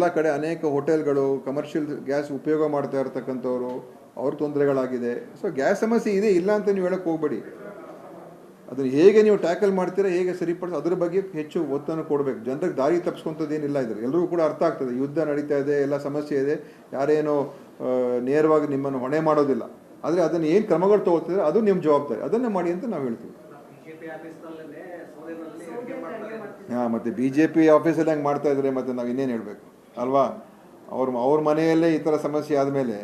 ಎಲ್ಲ ಕಡೆ ಅನೇಕ ಹೋಟೆಲ್ಗಳು ಕಮರ್ಷಿಯಲ್ ಗ್ಯಾಸ್ ಉಪಯೋಗ ಮಾಡ್ತಾ ಇರ್ತಕ್ಕಂಥವ್ರು ಅವ್ರ ತೊಂದರೆಗಳಾಗಿದೆ. ಸೊ ಗ್ಯಾಸ್ ಸಮಸ್ಯೆ ಇದೆ, ಇಲ್ಲ ಅಂತ ನೀವು ಹೇಳಕ್ಕೆ ಹೋಗಬೇಡಿ. ಅದನ್ನು ಹೇಗೆ ನೀವು ಟ್ಯಾಕಲ್ ಮಾಡ್ತೀರಾ, ಹೇಗೆ ಸರಿಪಡಿಸಿ ಅದ್ರ ಬಗ್ಗೆ ಹೆಚ್ಚು ಒತ್ತನ್ನು ಕೊಡಬೇಕು. ಜನರಿಗೆ ದಾರಿ ತಪ್ಪಿಸ್ಕೊಂಥದ್ದೇನಿಲ್ಲ ಇದ್ರೆ ಎಲ್ಲರಿಗೂ ಕೂಡ ಅರ್ಥ ಆಗ್ತದೆ. ಯುದ್ಧ ನಡೀತಾ ಇದೆ, ಎಲ್ಲ ಸಮಸ್ಯೆ ಇದೆ, ಯಾರೇನೋ ನೇರವಾಗಿ ನಿಮ್ಮನ್ನು ಹೊಣೆ ಮಾಡೋದಿಲ್ಲ. ಆದರೆ ಅದನ್ನು ಏನು ಕ್ರಮಗಳು ತಗೋತಿದ್ರೆ ಅದು ನಿಮ್ಮ ಜವಾಬ್ದಾರಿ, ಅದನ್ನು ಮಾಡಿ ಅಂತ ನಾವು ಹೇಳ್ತೀವಿ. ಹಾಂ, ಮತ್ತು BJP ಆಫೀಸಲ್ಲಿ ಹಂಗೆ ಮಾಡ್ತಾ ಇದ್ರೆ ಮತ್ತು ನಾವು ಇನ್ನೇನು ಹೇಳಬೇಕು ಅಲ್ವಾ? ಅವ್ರ ಮನೆಯಲ್ಲೇ ಈ ಥರ ಸಮಸ್ಯೆ ಆದಮೇಲೆ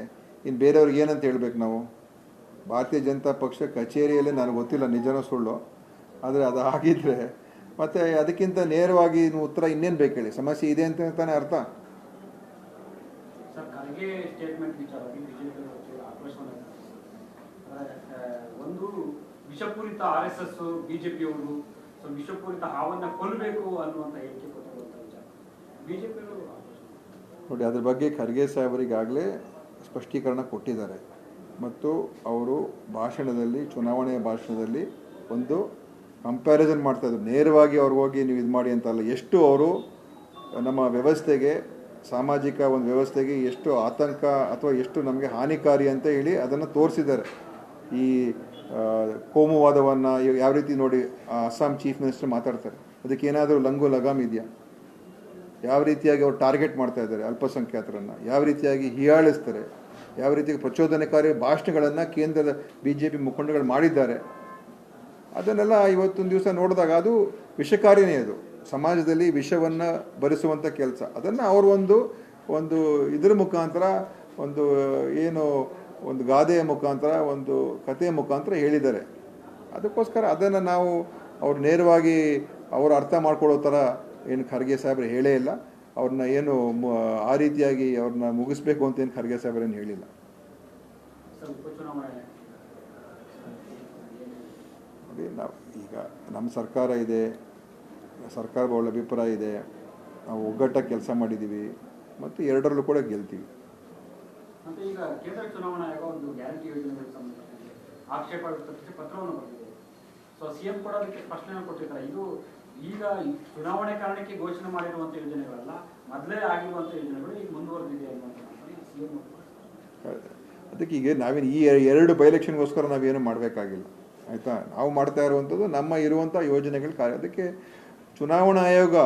ಇನ್ನು ಬೇರೆಯವ್ರಿಗೆ ಏನಂತ ಹೇಳ್ಬೇಕು ನಾವು? ಭಾರತೀಯ ಜನತಾ ಪಕ್ಷ ಕಚೇರಿಯಲ್ಲೇ ನನಗೆ ಗೊತ್ತಿಲ್ಲ ನಿಜನೋ ಸುಳ್ಳು, ಆದರೆ ಅದು ಆಗಿದ್ದರೆ ಮತ್ತು ಅದಕ್ಕಿಂತ ನೇರವಾಗಿ ಉತ್ತರ ಇನ್ನೇನು ಬೇಕು ಹೇಳಿ? ಸಮಸ್ಯೆ ಇದೆ ಅಂತ ತಾನೇ ಅರ್ಥ. ಒಂದು ವಿಷಪೂರಿತ RSS BJP ಅವರು ವಿಷಪೂರಿತ ಹಾವನ್ನ ಕೊಲ್ಲಬೇಕು ಅನ್ನುವಂಥ ಹೇಳಿಕೆ ಕೊಟ್ಟಿರುವಂಥ ವಿಚಾರ BJP ಅವರು ನೋಡಿ, ಅದ್ರ ಬಗ್ಗೆ ಖರ್ಗೆ ಸಾಹೇಬರಿಗಾಗಲೇ ಸ್ಪಷ್ಟೀಕರಣ ಕೊಟ್ಟಿದ್ದಾರೆ. ಮತ್ತು ಅವರು ಭಾಷಣದಲ್ಲಿ, ಚುನಾವಣೆಯ ಭಾಷಣದಲ್ಲಿ ಒಂದು ಕಂಪ್ಯಾರಿಸನ್ ಮಾಡ್ತಾಯಿದ್ರು. ನೇರವಾಗಿ ಅವ್ರಿಗೆ ಹೋಗಿ ನೀವು ಇದು ಮಾಡಿ ಅಂತಲ್ಲ, ಎಷ್ಟು ಅವರು ನಮ್ಮ ವ್ಯವಸ್ಥೆಗೆ, ಸಾಮಾಜಿಕ ಒಂದು ವ್ಯವಸ್ಥೆಗೆ ಎಷ್ಟು ಆತಂಕ ಅಥವಾ ಎಷ್ಟು ನಮಗೆ ಹಾನಿಕಾರಿ ಅಂತ ಹೇಳಿ ಅದನ್ನು ತೋರಿಸಿದ್ದಾರೆ. ಈ ಕೋಮುವಾದವನ್ನು ಯಾವ ರೀತಿ ನೋಡಿ ಅಸ್ಸಾಂ ಚೀಫ್ ಮಿನಿಸ್ಟರ್ ಮಾತಾಡ್ತಾರೆ, ಅದಕ್ಕೇನಾದರೂ ಲಂಗು ಲಗಾಮ್ ಇದೆಯಾ? ಯಾವ ರೀತಿಯಾಗಿ ಅವ್ರು ಟಾರ್ಗೆಟ್ ಮಾಡ್ತಾ ಇದ್ದಾರೆ ಅಲ್ಪಸಂಖ್ಯಾತರನ್ನು, ಯಾವ ರೀತಿಯಾಗಿ ಹೀಯಾಳಿಸ್ತಾರೆ, ಯಾವ ರೀತಿಯಾಗಿ ಪ್ರಚೋದನಕಾರಿ ಭಾಷಣಗಳನ್ನು ಕೇಂದ್ರದ BJP ಮುಖಂಡಗಳು ಮಾಡಿದ್ದಾರೆ. ಅದನ್ನೆಲ್ಲ ಇವತ್ತೊಂದು ದಿವಸ ನೋಡಿದಾಗ ಅದು ವಿಷಕಾರಿನೇ. ಅದು ಸಮಾಜದಲ್ಲಿ ವಿಷವನ್ನು ಭರಿಸುವಂಥ ಕೆಲಸ. ಅದನ್ನು ಅವರು ಒಂದು ಇದರ ಮುಖಾಂತರ, ಒಂದು ಏನು ಒಂದು ಗಾದೆಯ ಮುಖಾಂತರ, ಒಂದು ಕಥೆಯ ಮುಖಾಂತರ ಹೇಳಿದ್ದಾರೆ. ಅದಕ್ಕೋಸ್ಕರ ಅದನ್ನು ನಾವು ಅವ್ರು ನೇರವಾಗಿ ಅವರು ಅರ್ಥ ಮಾಡ್ಕೊಳ್ಳೋ ಥರ ಏನು ಖರ್ಗೆ ಸಾಹೇಬ್ರು ಹೇಳೇ ಇಲ್ಲ. ಅವ್ರನ್ನ ಏನು ಆ ರೀತಿಯಾಗಿ ಅವ್ರನ್ನ ಮುಗಿಸ್ಬೇಕು ಅಂತ ಏನು ಖರ್ಗೆ ಸಾಹೇಬ್ರೇನು ಹೇಳಿಲ್ಲ. ನೋಡಿ, ನಾವು ಈಗ ನಮ್ಮ ಸರ್ಕಾರ ಇದೆ, ಸರ್ಕಾರದ ಒಳ್ಳೆ ಅಭಿಪ್ರಾಯ ಇದೆ, ನಾವು ಒಗ್ಗಟ್ಟಾಗಿ ಕೆಲಸ ಮಾಡಿದ್ದೀವಿ ಮತ್ತು ಎರಡರಲ್ಲೂ ಕೂಡ ಗೆಲ್ತೀವಿ. ಮತ್ತೆ ಈಗ ಕೇಂದ್ರ ಚುನಾವಣಾ ಆಯೋಗ ಒಂದು ಗ್ಯಾರಂಟಿ ಯೋಜನೆಗಳಿಗೆ ಸಂಬಂಧಿಸಿದಂತೆ ಆಕ್ಷೇಪ ವ್ಯಕ್ತಪಡಿಸಿ ಪತ್ರವನ್ನು ಬರೆದಿದೆ. ಸೊ CM ಕೂಡ ಅದಕ್ಕೆ ಸ್ಪಷ್ಟನೆ ಕೊಟ್ಟಿದ್ದಾರೆ. ಇದು ಈಗ ಚುನಾವಣೆ ಕಾರಣಕ್ಕೆ ಘೋಷಣೆ ಮಾಡಿರುವಂಥ ಯೋಜನೆಗಳಲ್ಲ, ಮೊದಲೇ ಆಗಿರುವಂಥ ಯೋಜನೆಗಳು ಈಗ ಮುಂದುವರೆದಿದೆ ಅನ್ನುವಂಥ CM. ಅದಕ್ಕೆ ಈಗ ನಾವೇನು ಈ 2 ಬೈ-ಎಲೆಕ್ಷನ್ಗೋಸ್ಕರ ನಾವೇನು ಮಾಡಬೇಕಾಗಿಲ್ಲ, ಆಯಿತಾ? ನಾವು ಮಾಡ್ತಾ ಇರುವಂಥದ್ದು ನಮ್ಮ ಇರುವಂಥ ಯೋಜನೆಗಳ ಕಾರ್ಯ. ಅದಕ್ಕೆ ಚುನಾವಣಾ ಆಯೋಗ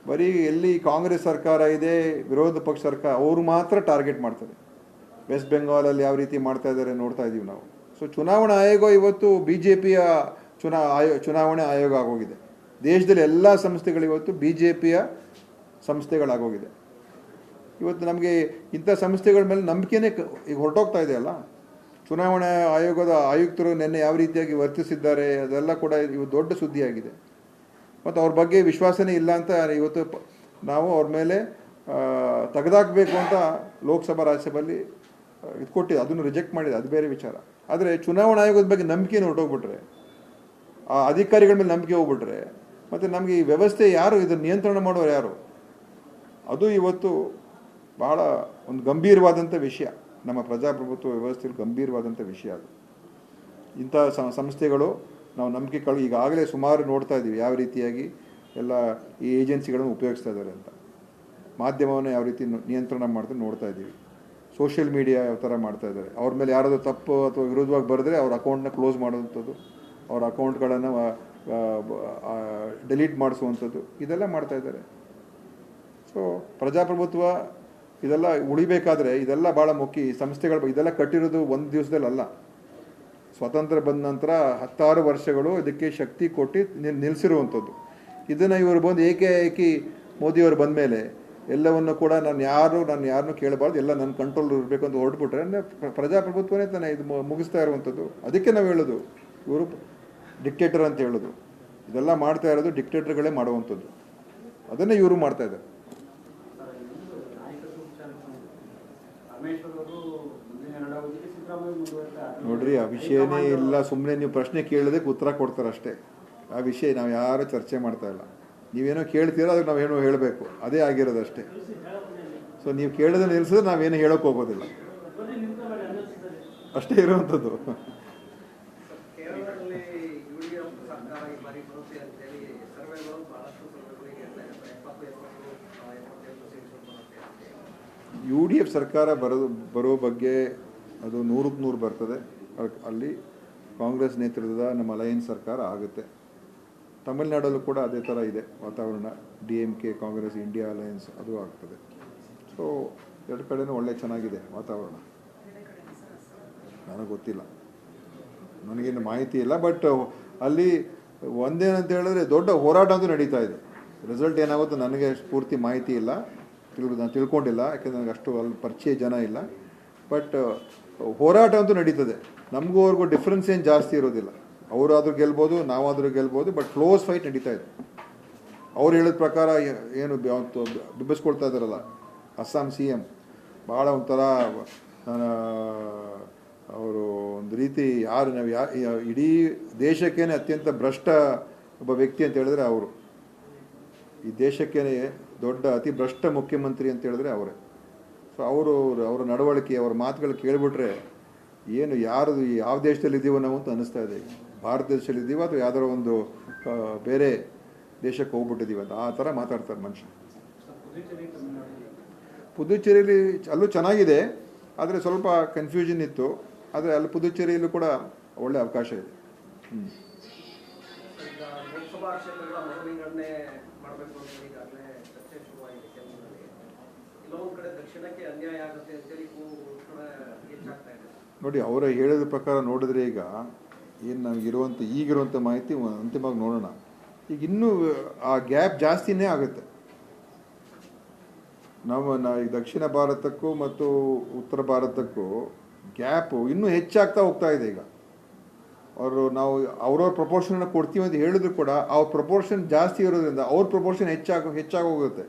ಬರೀ ಎಲ್ಲಿ ಕಾಂಗ್ರೆಸ್ ಸರ್ಕಾರ ಇದೆ, ವಿರೋಧ ಪಕ್ಷ ಸರ್ಕಾರ, ಅವರು ಮಾತ್ರ ಟಾರ್ಗೆಟ್ ಮಾಡ್ತಾರೆ. ವೆಸ್ಟ್ ಬೆಂಗಾಲಲ್ಲಿ ಯಾವ ರೀತಿ ಮಾಡ್ತಾ ಇದ್ದಾರೆ ನೋಡ್ತಾ ಇದ್ದೀವಿ ನಾವು. ಸೊ ಚುನಾವಣಾ ಆಯೋಗ ಇವತ್ತು BJPಯ ಚುನಾವಣೆ ಆಯೋಗ ಆಗೋಗಿದೆ. ದೇಶದಲ್ಲಿ ಎಲ್ಲ ಸಂಸ್ಥೆಗಳು ಇವತ್ತು BJPಯ ಸಂಸ್ಥೆಗಳಾಗೋಗಿದೆ. ಇವತ್ತು ನಮಗೆ ಇಂಥ ಸಂಸ್ಥೆಗಳ ಮೇಲೆ ನಂಬಿಕೆನೇ ಈಗ ಹೊರಟೋಗ್ತಾ ಇದೆಯಲ್ಲ. ಚುನಾವಣಾ ಆಯೋಗದ ಆಯುಕ್ತರು ನಿನ್ನೆ ಯಾವ ರೀತಿಯಾಗಿ ವರ್ತಿಸಿದ್ದಾರೆ ಅದೆಲ್ಲ ಕೂಡ ಇವತ್ತು ದೊಡ್ಡ ಸುದ್ದಿಯಾಗಿದೆ. ಮತ್ತು ಅವ್ರ ಬಗ್ಗೆ ವಿಶ್ವಾಸನೇ ಇಲ್ಲ ಅಂತ ಇವತ್ತು ನಾವು ಅವ್ರ ಮೇಲೆ ತೆಗೆದಾಕಬೇಕು ಅಂತ ಲೋಕಸಭಾ ರಾಜ್ಯಸಭೆಯಲ್ಲಿ ಇದು ಕೊಟ್ಟಿದೆ. ಅದನ್ನು ರಿಜೆಕ್ಟ್ ಮಾಡಿದೆ, ಅದು ಬೇರೆ ವಿಚಾರ. ಆದರೆ ಚುನಾವಣಾ ಆಯೋಗದ ಬಗ್ಗೆ ನಂಬಿಕೆನ ಹೊರಟೋಗ್ಬಿಟ್ರೆ, ಆ ಅಧಿಕಾರಿಗಳ ಮೇಲೆ ನಂಬಿಕೆ ಹೋಗ್ಬಿಟ್ರೆ, ಮತ್ತು ನಮಗೆ ಈ ವ್ಯವಸ್ಥೆ ಯಾರು ಇದನ್ನು ನಿಯಂತ್ರಣ ಮಾಡೋರು ಯಾರು? ಅದು ಇವತ್ತು ಬಹಳ ಒಂದು ಗಂಭೀರವಾದಂಥ ವಿಷಯ. ನಮ್ಮ ಪ್ರಜಾಪ್ರಭುತ್ವ ವ್ಯವಸ್ಥೆಯಲ್ಲಿ ಗಂಭೀರವಾದಂಥ ವಿಷಯ ಅದು. ಇಂಥ ಸಂಸ್ಥೆಗಳು ನಾವು ನಂಬಿಕೆ ಈಗಾಗಲೇ ಸುಮಾರು ನೋಡ್ತಾ ಇದ್ದೀವಿ ಯಾವ ರೀತಿಯಾಗಿ ಎಲ್ಲ ಈ ಏಜೆನ್ಸಿಗಳನ್ನು ಉಪಯೋಗಿಸ್ತಾ ಇದ್ದಾರೆ ಅಂತ. ಮಾಧ್ಯಮವನ್ನು ಯಾವ ರೀತಿ ನಿಯಂತ್ರಣ ಮಾಡ್ತಾರೆ ನೋಡ್ತಾ ಇದ್ದೀವಿ. ಸೋಷಿಯಲ್ ಮೀಡಿಯಾ ಯಾವ ಥರ ಮಾಡ್ತಾ ಇದ್ದಾರೆ. ಅವ್ರ ಮೇಲೆ ಯಾರಾದರೂ ತಪ್ಪು ಅಥವಾ ವಿರುದ್ಧವಾಗಿ ಬರೆದ್ರೆ ಅವ್ರ ಅಕೌಂಟ್ನ ಕ್ಲೋಸ್ ಮಾಡೋವಂಥದ್ದು, ಅವ್ರ ಅಕೌಂಟ್ಗಳನ್ನು ಡಿಲೀಟ್ ಮಾಡಿಸುವಂಥದ್ದು, ಇದೆಲ್ಲ ಮಾಡ್ತಾ ಇದ್ದಾರೆ. ಸೊ ಪ್ರಜಾಪ್ರಭುತ್ವ ಇದೆಲ್ಲ ಉಳಿಬೇಕಾದ್ರೆ ಇದೆಲ್ಲ ಭಾಳ ಮುಖ್ಯ. ಈ ಸಂಸ್ಥೆಗಳು ಇದೆಲ್ಲ ಕಟ್ಟಿರೋದು ಒಂದು ದಿವಸದಲ್ಲ. ಸ್ವಾತಂತ್ರ್ಯ ಬಂದ ನಂತರ 10 ವರ್ಷಗಳು ಇದಕ್ಕೆ ಶಕ್ತಿ ಕೊಟ್ಟು ನಿಲ್ಲಿಸಿರುವಂಥದ್ದು. ಇದನ್ನು ಇವರು ಬಂದು ಏಕಾಏಕಿ ಮೋದಿಯವರು ಬಂದ ಮೇಲೆ ಎಲ್ಲವನ್ನು ಕೂಡ ನಾನು ಯಾರನ್ನೂ ಕೇಳಬಾರ್ದು, ಎಲ್ಲ ನನ್ನ ಕಂಟ್ರೋಲ್ ಇರಬೇಕು ಅಂತ ಹೊರಟ್ಬಿಟ್ರೆ ಪ್ರಜಾಪ್ರಭುತ್ವನೇ ತಾನೇ ಇದು ಮುಗಿಸ್ತಾ ಇರುವಂಥದ್ದು. ಅದಕ್ಕೆ ನಾವು ಹೇಳೋದು ಇವರು ಡಿಕ್ಟೇಟರ್ ಅಂತ ಹೇಳೋದು. ಇದೆಲ್ಲ ಮಾಡ್ತಾ ಇರೋದು ಡಿಕ್ಟೇಟರ್ಗಳೇ ಮಾಡುವಂಥದ್ದು. ಅದನ್ನೇ ಇವರು ಮಾಡ್ತಾ ಇದ್ದಾರೆ. ನೋಡ್ರಿ, ಆ ವಿಷಯನೇ ಇಲ್ಲ. ಸುಮ್ಮನೆ ನೀವು ಪ್ರಶ್ನೆ ಕೇಳೋದಕ್ಕೆ ಉತ್ತರ ಕೊಡ್ತಾರೆ ಅಷ್ಟೇ. ಆ ವಿಷಯ ನಾವು ಯಾರು ಚರ್ಚೆ ಮಾಡ್ತಾ ಇಲ್ಲ. ನೀವೇನೋ ಕೇಳ್ತೀರೋ ಅದಕ್ಕೆ ನಾವೇನೋ ಹೇಳಬೇಕು, ಅದೇ ಆಗಿರೋದು ಅಷ್ಟೇ. ಸೊ ನೀವು ಕೇಳೋದನ್ನ ನಿಲ್ಲಿಸಿದ್ರೆ ನಾವೇನು ಹೇಳೋಕೆ ಹೋಗೋದಿಲ್ಲ, ಅಷ್ಟೇ ಇರುವಂಥದ್ದು. UDF ಸರ್ಕಾರ ಬರೋ ಬಗ್ಗೆ ಅದು 100ಕ್ಕೆ 100 ಬರ್ತದೆ. ಅಲ್ಲಿ ಕಾಂಗ್ರೆಸ್ ನೇತೃತ್ವದ ನಮ್ಮ ಅಲಯನ್ಸ್ ಸರ್ಕಾರ ಆಗುತ್ತೆ. ತಮಿಳುನಾಡಲ್ಲೂ ಕೂಡ ಅದೇ ಥರ ಇದೆ ವಾತಾವರಣ. DMK ಕಾಂಗ್ರೆಸ್ ಇಂಡಿಯಾ ಅಲಯನ್ಸ್ ಅದು ಆಗ್ತದೆ. ಸೊ ಎರಡು ಕಡೆನೂ ಒಳ್ಳೆ ಚೆನ್ನಾಗಿದೆ ವಾತಾವರಣ. ನನಗೆ ಗೊತ್ತಿಲ್ಲ, ನನಗೇನು ಮಾಹಿತಿ ಇಲ್ಲ. ಬಟ್ ಅಲ್ಲಿ ಒಂದೇನಂತ ಹೇಳಿದ್ರೆ ದೊಡ್ಡ ಹೋರಾಟ ಅಂತೂ ನಡೀತಾ ಇದೆ. ರಿಸಲ್ಟ್ ಏನಾಗುತ್ತೋ ನನಗೆ ಪೂರ್ತಿ ಮಾಹಿತಿ ಇಲ್ಲ, ನಾನು ತಿಳ್ಕೊಂಡಿಲ್ಲ, ಯಾಕೆಂದರೆ ನನಗೆ ಅಷ್ಟು ಅಲ್ಲಿ ಪರಿಚಯ ಜನ ಇಲ್ಲ. ಬಟ್ ಹೋರಾಟ ಅಂತೂ ನಡೀತದೆ. ನಮಗೂ ಅವ್ರಿಗೂ ಡಿಫ್ರೆನ್ಸ್ ಏನು ಜಾಸ್ತಿ ಇರೋದಿಲ್ಲ. ಅವರಾದರೂ ಗೆಲ್ಬೋದು, ನಾವಾದರೂ ಗೆಲ್ಬೋದು. ಬಟ್ ಕ್ಲೋಸ್ ಫೈಟ್ ನಡೀತಾ ಇದೆ. ಅವ್ರು ಹೇಳಿದ ಪ್ರಕಾರ ಏನು ಬಿಂಬಿಸ್ಕೊಳ್ತಾ ಇದ್ದಾರಲ್ಲ ಅಸ್ಸಾಂ CM, ಭಾಳ ಒಂಥರ ಅವರು ಒಂದು ರೀತಿ ಇಡೀ ದೇಶಕ್ಕೇ ಅತ್ಯಂತ ಭ್ರಷ್ಟ ಒಬ್ಬ ವ್ಯಕ್ತಿ ಅಂತ ಹೇಳಿದ್ರೆ ಅವರು. ಈ ದೇಶಕ್ಕೇ ದೊಡ್ಡ ಅತಿ ಭ್ರಷ್ಟ ಮುಖ್ಯಮಂತ್ರಿ ಅಂತ ಹೇಳಿದ್ರೆ ಅವರೇ. ಸೊ ಅವರ ನಡವಳಿಕೆ, ಅವರ ಮಾತುಗಳು ಕೇಳಿಬಿಟ್ರೆ ಏನು ಯಾವ ದೇಶದಲ್ಲಿ ಇದ್ದೀವೋ ನಾವು ಅಂತ ಅನ್ನಿಸ್ತಾ ಇದೆ. ಈಗ ಭಾರತ ದೇಶದಲ್ಲಿ ಇದ್ದೀವೋ ಅಥವಾ ಯಾವ್ದಾರೋ ಒಂದು ಬೇರೆ ದೇಶಕ್ಕೆ ಹೋಗ್ಬಿಟ್ಟಿದ್ದೀವಿ ಅಂತ ಆ ಥರ ಮಾತಾಡ್ತಾರೆ ಮನುಷ್ಯ. ಪುದುಚೇರಿಯಲ್ಲಿ ಅಲ್ಲೂ ಚೆನ್ನಾಗಿದೆ, ಆದರೆ ಸ್ವಲ್ಪ ಕನ್ಫ್ಯೂಷನ್ ಇತ್ತು. ಆದರೆ ಅಲ್ಲಿ ಪುದುಚೇರಿಯಲ್ಲೂ ಕೂಡ ಒಳ್ಳೆ ಅವಕಾಶ ಇದೆ. ಲೋಕಸಭಾ ಕ್ಷೇತ್ರಗಳ ಮರುವಿಂಗಡಣೆ ಮಾಡಬೇಕು ಅಂತ ಈಗಾಗಲೇ ಚರ್ಚೆ ಶುರುವಾಗಿದೆ ಕೇಂದ್ರದಲ್ಲಿ. ಕೆಲವೊಂದು ಕಡೆ ದಕ್ಷಿಣಕ್ಕೆ ಅನ್ಯಾಯ ಆಗುತ್ತೆ ಅಂತೇಳಿ ಹೆಚ್ಚಾಗ್ತಾ ಇದೆ. ನೋಡಿ, ಅವರ ಹೇಳಿದ ಪ್ರಕಾರ ನೋಡಿದ್ರೆ ಈಗ ಏನು ನಮಗಿರುವಂಥ ಈಗಿರುವಂಥ ಮಾಹಿತಿ ಅಂತಿಮವಾಗಿ ನೋಡೋಣ. ಈಗ ಇನ್ನೂ ಆ ಗ್ಯಾಪ್ ಜಾಸ್ತಿನೇ ಆಗುತ್ತೆ. ಈ ದಕ್ಷಿಣ ಭಾರತಕ್ಕೂ ಮತ್ತು ಉತ್ತರ ಭಾರತಕ್ಕೂ ಗ್ಯಾಪು ಇನ್ನೂ ಹೆಚ್ಚಾಗ್ತಾ ಹೋಗ್ತಾ ಇದೆ. ಈಗ ನಾವು ಅವ್ರವ್ರ ಪ್ರಪೋರ್ಷನ್ನ ಕೊಡ್ತೀವಿ ಅಂತ ಹೇಳಿದ್ರು ಕೂಡ ಅವ್ರ ಪ್ರಪೋರ್ಷನ್ ಜಾಸ್ತಿ ಇರೋದ್ರಿಂದ ಅವ್ರ ಪ್ರಪೋರ್ಷನ್ ಹೆಚ್ಚಾಗೋಗುತ್ತೆ.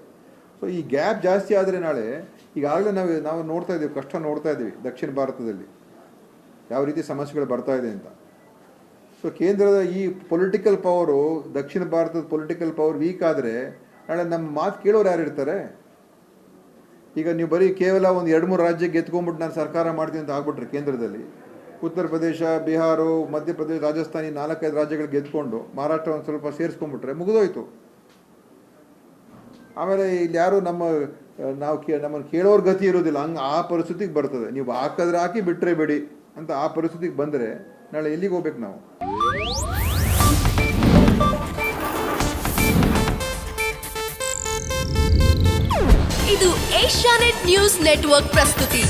ಸೊ ಈ ಗ್ಯಾಪ್ ಜಾಸ್ತಿ ಆದರೆ ನಾಳೆ ಈಗಾಗಲೇ ನಾವು ನೋಡ್ತಾ ಇದ್ದೀವಿ, ಕಷ್ಟ ನೋಡ್ತಾ ಇದ್ದೀವಿ ದಕ್ಷಿಣ ಭಾರತದಲ್ಲಿ ಯಾವ ರೀತಿ ಸಮಸ್ಯೆಗಳು ಬರ್ತಾ ಇದೆ ಅಂತ. ಸೊ ಕೇಂದ್ರದ ಈ ಪೊಲಿಟಿಕಲ್ ಪವರು, ದಕ್ಷಿಣ ಭಾರತದ ಪೊಲಿಟಿಕಲ್ ಪವರ್ ವೀಕ್ ಆದರೆ ನಾಳೆ ನಮ್ಮ ಮಾತು ಕೇಳೋರು ಯಾರು ಇರ್ತಾರೆ? ಈಗ ನೀವು ಬರೀ ಕೇವಲ ಒಂದು 2-3 ರಾಜ್ಯ ಗೆದ್ಕೊಂಡ್ಬಿಟ್ಟು ನಾನು ಸರ್ಕಾರ ಮಾಡ್ತೀನಿ ಅಂತ ಆಗ್ಬಿಟ್ರೆ ಕೇಂದ್ರದಲ್ಲಿ, ಉತ್ತರ ಪ್ರದೇಶ, ಬಿಹಾರ, ಮಧ್ಯಪ್ರದೇಶ, ರಾಜಸ್ಥಾನ 4-5 ರಾಜ್ಯಗಳು ಗೆದ್ಕೊಂಡು ಮಹಾರಾಷ್ಟ್ರ ಒಂದು ಸ್ವಲ್ಪ ಸೇರಿಸ್ಕೊಂಡ್ಬಿಟ್ರೆ ಮುಗಿದೋಯ್ತು. ಆಮೇಲೆ ಇಲ್ಲಿ ಯಾರು ನಮ್ಮನ್ನು ಕೇಳೋರ್ ಗತಿ ಇರೋದಿಲ್ಲ. ಹಂಗೆ ಆ ಪರಿಸ್ಥಿತಿಗೆ ಬರ್ತದೆ. ನೀವು ಹಾಕಿದ್ರೆ ಹಾಕಿ, ಬಿಟ್ಟರೆ ಬಿಡಿ ಅಂತ ಆ ಪರಿಸ್ಥಿತಿಗೆ ಬಂದರೆ ನಾಳೆ ಎಲ್ಲಿಗೆ ಹೋಗ್ಬೇಕು ನಾವು? ಇದು ಏಷ್ಯಾನೆಟ್ ನ್ಯೂಸ್ ನೆಟ್ವರ್ಕ್ ಪ್ರಸ್ತುತಿ.